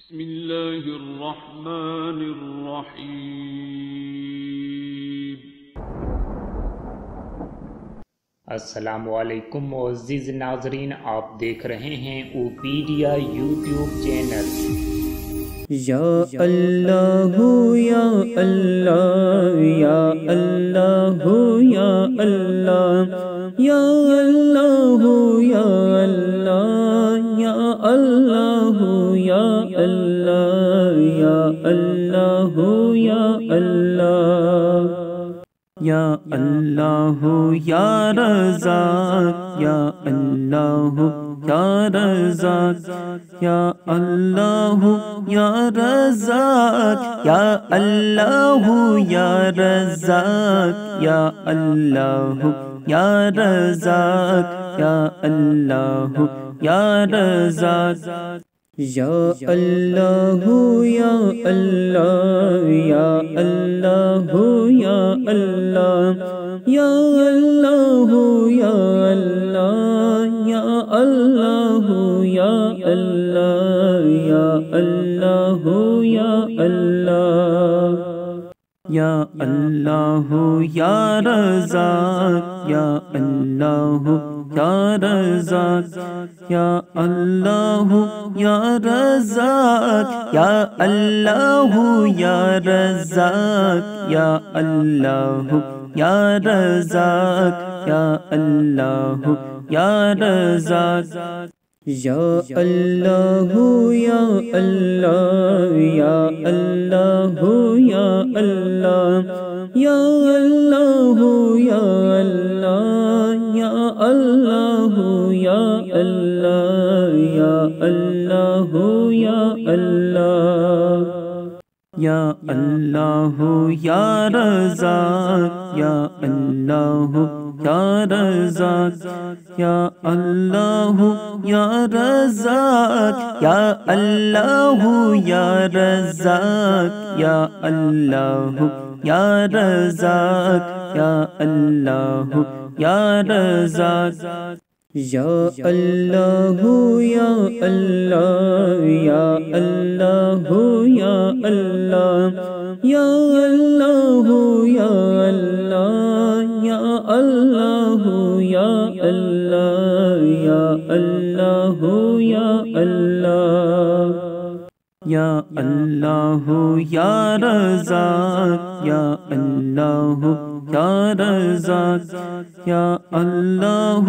بسم الله الرحمن الرحیم۔ السلام علیکم معزز ناظرین، آپ دیکھ رہے ہیں اوپیڈیا یوٹیوب چینل۔ یا اللہ یا اللہ یا اللہ یا اللہ یا اللہ یا اللہ یا اللہ یا اللہ یا اللہ یا اللہ یا اللہ یا رزاق یا اللہ یا رزاق یا اللہ یا رزاق یا اللہ یا رزاق یا اللہ یا رزاق یا اللہ یا رزاق یا اللہ یا اللہ یا اللہ یا اللہ یا اللہ یا اللہ یا اللہ یا اللہ یا اللہ یا اللہ یا اللہ یا رزاق یا اللہ یا رزاق یا اللہ یا رزاق یا اللہ یا رزاق یا اللہ یا رزاق یا اللہ یا رزاق یا اللہ یا اللہ یا اللہ یا اللہ یا اللہ یا اللہ یا اللہ یا اللہ یا اللہ یا اللہ یا اللہ یا رزاق یا اللہ یا رزاق یا اللہ یا رزاق یا اللہ یا رزاق یا اللہ یا رزاق یا اللہ یا رزاق یا اللہ یا اللہ یا اللہ یا اللہ یا اللہ یا اللہ یا اللہ یا اللہ یا اللہ یا اللہ یا اللہ یا رزاق یا اللہ یا رزاق یا اللہ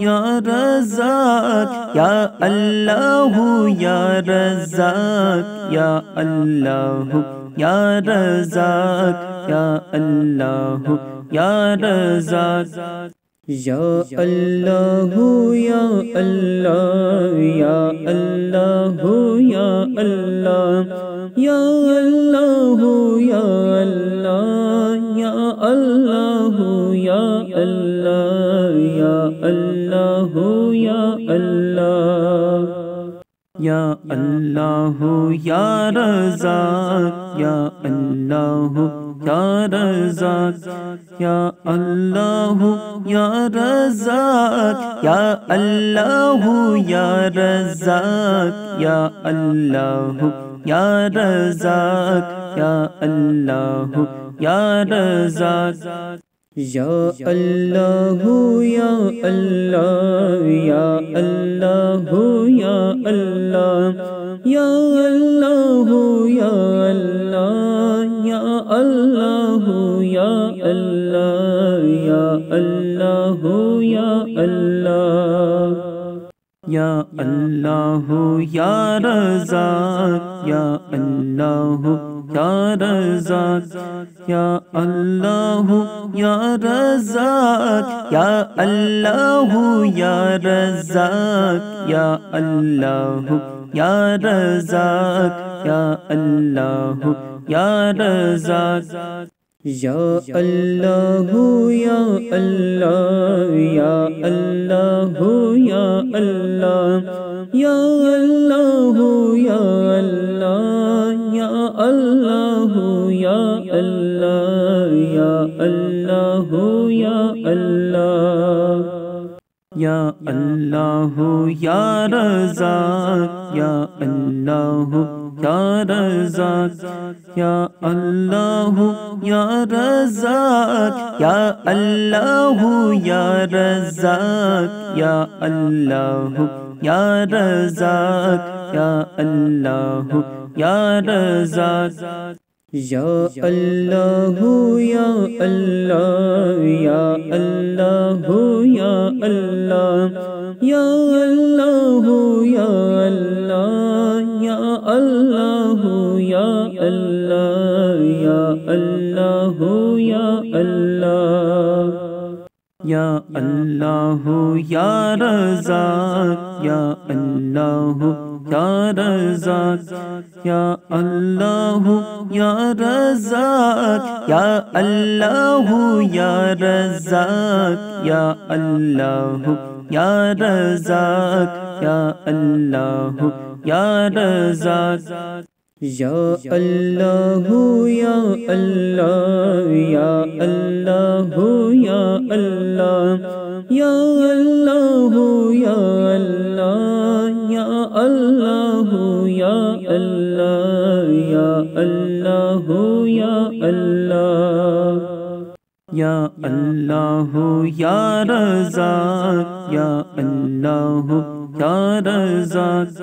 یا رزاق یا اللہ یا رزاق یا اللہ یا رزاق یا اللہ یا رزاق یا اللہ یا اللہ یا اللہ یا اللہ یا اللہ یا اللہ یا اللہ یا اللہ یا اللہ یا اللہ یا اللہ یا رزاق یا اللہ یا رزاق یا اللہ یا رزاق یا اللہ یا رزاق یا اللہ یا رزاق یا اللہ یا رزاق یا اللہ یا اللہ یا اللہ یا اللہ یا اللہ یا اللہ یا اللہ یا اللہ یا اللہ یا اللہ یا اللہ یا رزاق یا اللہ یا رزاق یا اللہ یا رزاق یا اللہ یا رزاق یا اللہ یا رزاق یا اللہ یا رزاق یا اللہ یا اللہ یا اللہ یا اللہ یا اللہ یا اللہ یا اللہ یا اللہ یا اللہ یا اللہ یا اللہ یا رزاق یا اللہ یا رزاق یا اللہ یا رزاق یا اللہ یا رزاق یا اللہ یا رزاق یا اللہ یا رزاق یا اللہ یا اللہ یا اللہ یا اللہ یا اللہ یا اللہ یا اللہ یا اللہ یا اللہ یا اللہ یا اللہ یا رزاق یا اللہ یا رزاق یا اللہ یا رزاق یا اللہ یا رزاق یا اللہ یا رزاق یا اللہ یا رزاق یا اللہ یا اللہ یا اللہ یا اللہ یا اللہ یا اللہ یا اللہ یا اللہ یا اللہ یا اللہ یا اللہ یا رزاق یا اللہ یا رزاق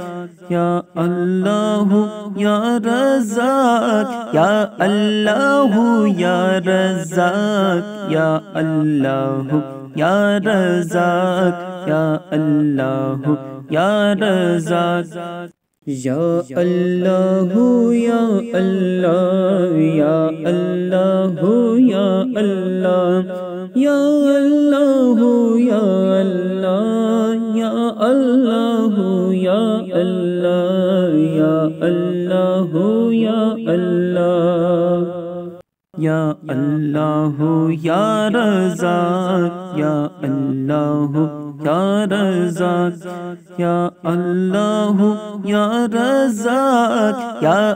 یا اللہ یا رزاق یا اللہ یا رزاق یا اللہ یا رزاق یا اللہ یا رزاق یا اللہ یا اللہ یا اللہ یا اللہ یا اللہ یا اللہ یا اللہ یا اللہ یا اللہ یا اللہ یا اللہ یا رزاق یا اللہ یا رزاق یا اللہ یا رزاق یا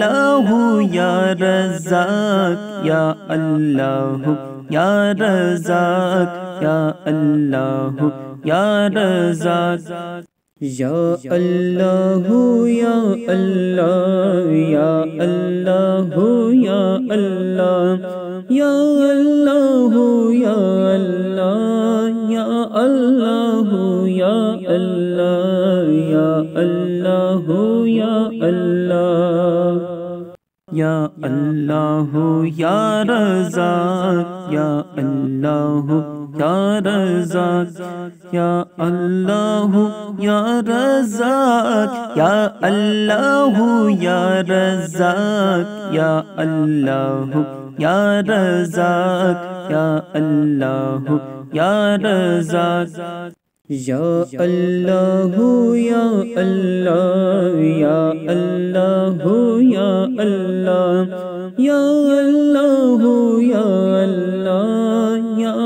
اللہ یا رزاق یا اللہ یا رزاق یا اللہ یا رزاق یا اللہ یا اللہ یا اللہ یا اللہ یا اللہ یا اللہ یا اللہ یا اللہ یا اللہ یا اللہ یا اللہ یا رزاق یا اللہ یا رزاق یا اللہ یا رزاق یا اللہ یا رزاق یا اللہ یا رزاق یا اللہ یا رزاق یا اللہ یا اللہ یا اللہ یا اللہ یا اللہ یا اللہ یا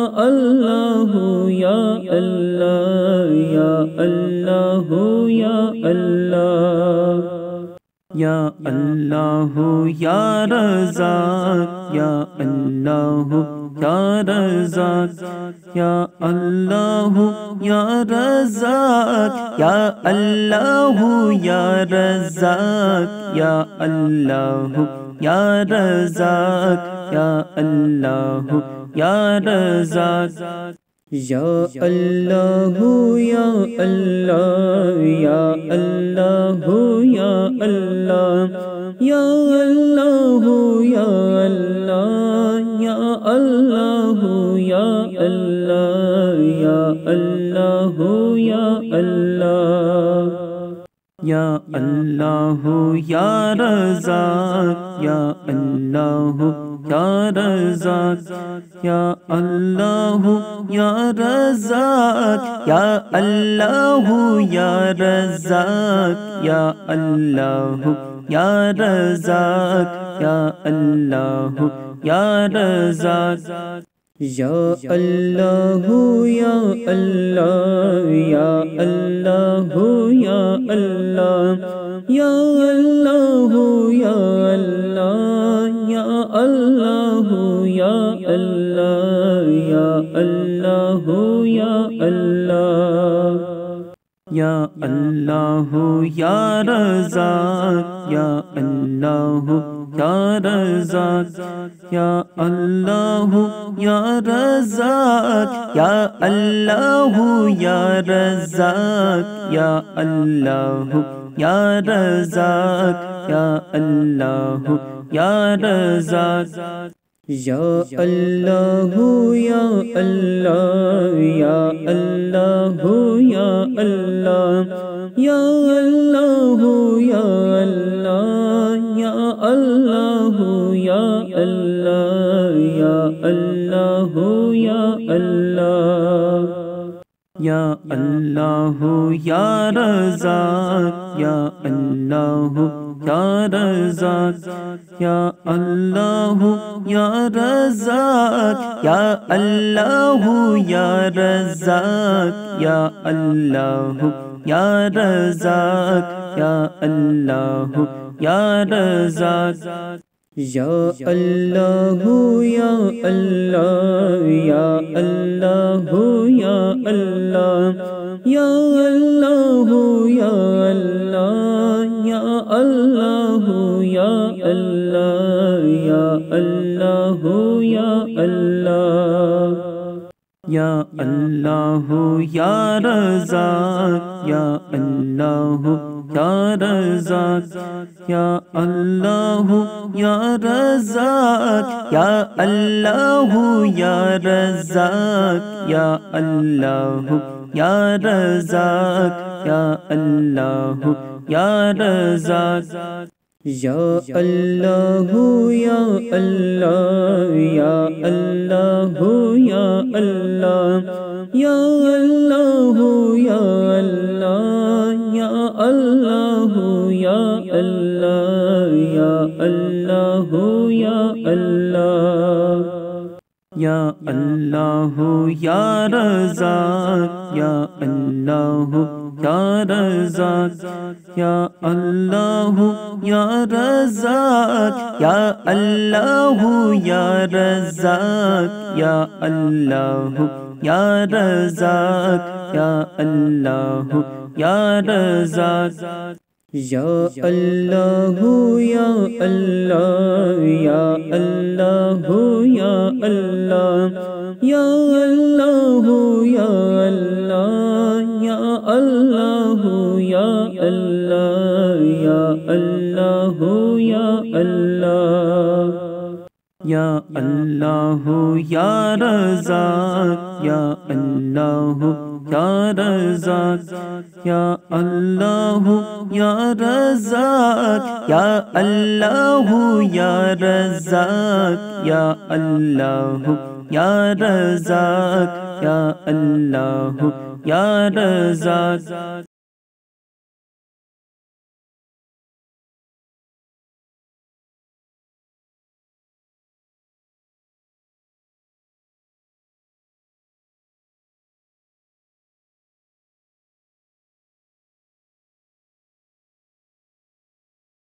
اللہ یا اللہ یا اللہ یا اللہ یا اللہ یا رزاق یا اللہ یا رزاق یا اللہ یا رزاق یا اللہ یا رزاق یا اللہ یا رزاق یا اللہ یا رزاق یا اللہ یا اللہ یا اللہ یا اللہ یا اللہ یا اللہ یا اللہ یا اللہ یا اللہ یا اللہ یا اللہ یا رزاق یا اللہ یا رزاق یا اللہ یا رزاق یا اللہ یا رزاق یا اللہ یا رزاق یا اللہ یا رزاق یا اللہ یا اللہ یا اللہ یا اللہ یا اللہ یا اللہ یا اللہ یا اللہ یا اللہ یا اللہ یا اللہ یا رزاق یا اللہ یا رزاق یا اللہ یا رزاق یا اللہ یا رزاق یا اللہ یا رزاق یا اللہ یا رزاق یا اللہ یا اللہ یا اللہ یا اللہ یا اللہ یا اللہ یا اللہ یا اللہ یا اللہ یا اللہ یا اللہ یا رزاق یا اللہ یا رزاق یا اللہ یا رزاق یا اللہ یا رزاق یا اللہ یا رزاق یا اللہ یا رزاق یا اللہ یا اللہ یا اللہ یا اللہ یا اللہ یا اللہ یا اللہ یا اللہ یا اللہ یا اللہ یا اللہ یا رزاق یا اللہ یا رزاق یا اللہ یا رزاق یا اللہ یا رزاق یا اللہ یا رزاق یا اللہ یا رزاق یا اللہ یا اللہ یا اللہ یا اللہ یا اللہ یا اللہ یا اللہ یا اللہ یا اللہ یا اللہ یا اللہ یا رزاق یا اللہ یا رزاق یا اللہ یا رزاق یا اللہ یا رزاق یا اللہ یا رزاق یا اللہ یا رزاق یا اللہ یا اللہ یا اللہ یا اللہ یا اللہ یا اللہ یا اللہ یا اللہ یا اللہ یا اللہ یا اللہ یا رزاق یا اللہ یا رزاق یا اللہ یا رزاق یا اللہ یا رزاق یا اللہ یا رزاق یا اللہ یا رزاق